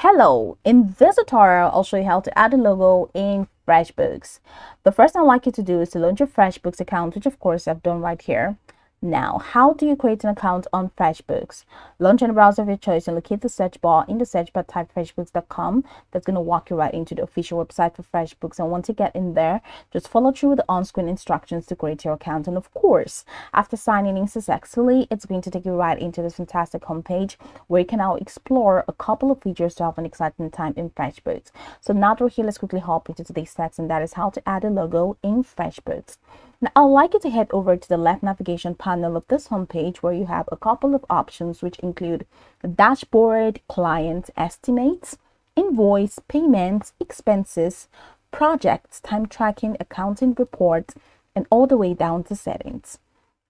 Hello, in this tutorial, I'll show you how to add a logo in FreshBooks. The first thing I'd like you to do is to launch your FreshBooks account, which of course I've done right here. Now, how do you create an account on FreshBooks? Launch in a browser of your choice and locate the search bar. In the search bar, type freshbooks.com. That's going to walk you right into the official website for FreshBooks. And once you get in there, just follow through the on-screen instructions to create your account. And of course, after signing in successfully, it's going to take you right into this fantastic homepage where you can now explore a couple of features to have an exciting time in FreshBooks. So now that we're here, let's quickly hop into today's steps, and that is how to add a logo in FreshBooks. Now, I'd like you to head over to the left navigation panel of this homepage where you have a couple of options which include dashboard, client estimates, invoice, payments, expenses, projects, time tracking, accounting reports, and all the way down to settings.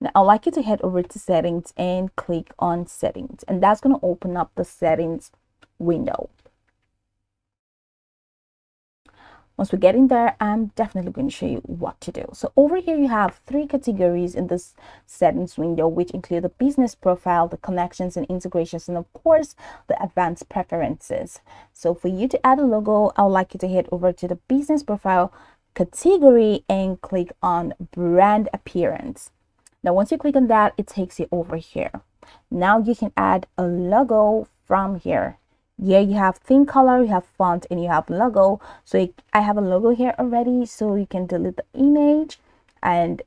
Now, I'd like you to head over to settings and click on settings, and that's going to open up the settings window. Once we get in there, I'm definitely going to show you what to do. So over here, you have three categories in this settings window, which include the business profile, the connections and integrations, and of course, the advanced preferences. So for you to add a logo, I would like you to head over to the business profile category and click on brand appearance. Now, once you click on that, it takes you over here. Now you can add a logo from here. Yeah, you have theme color, you have font, and you have logo. So I have a logo here already, so you can delete the image. And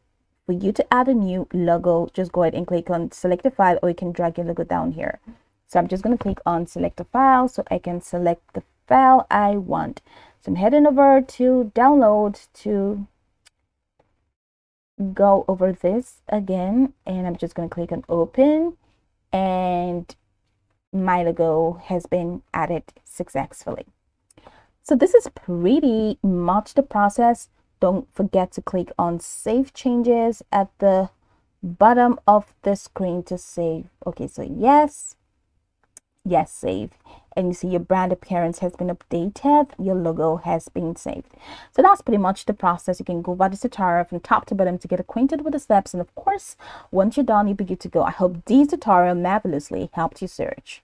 for you to add a new logo, just go ahead and click on select a file, or you can drag your logo down here. So I'm just going to click on select a file so I can select the file I want. So I'm heading over to download to go over this again, and I'm just going to click on open, and my logo has been added successfully. So this is pretty much the process. Don't forget to click on save changes at the bottom of the screen to save. Okay, so yes, save, and you see your brand appearance has been updated, your logo has been saved. So that's pretty much the process. You can go by this tutorial from top to bottom to get acquainted with the steps, and of course, once you're done, you'll be good to go. I hope this tutorial marvelously helped you search.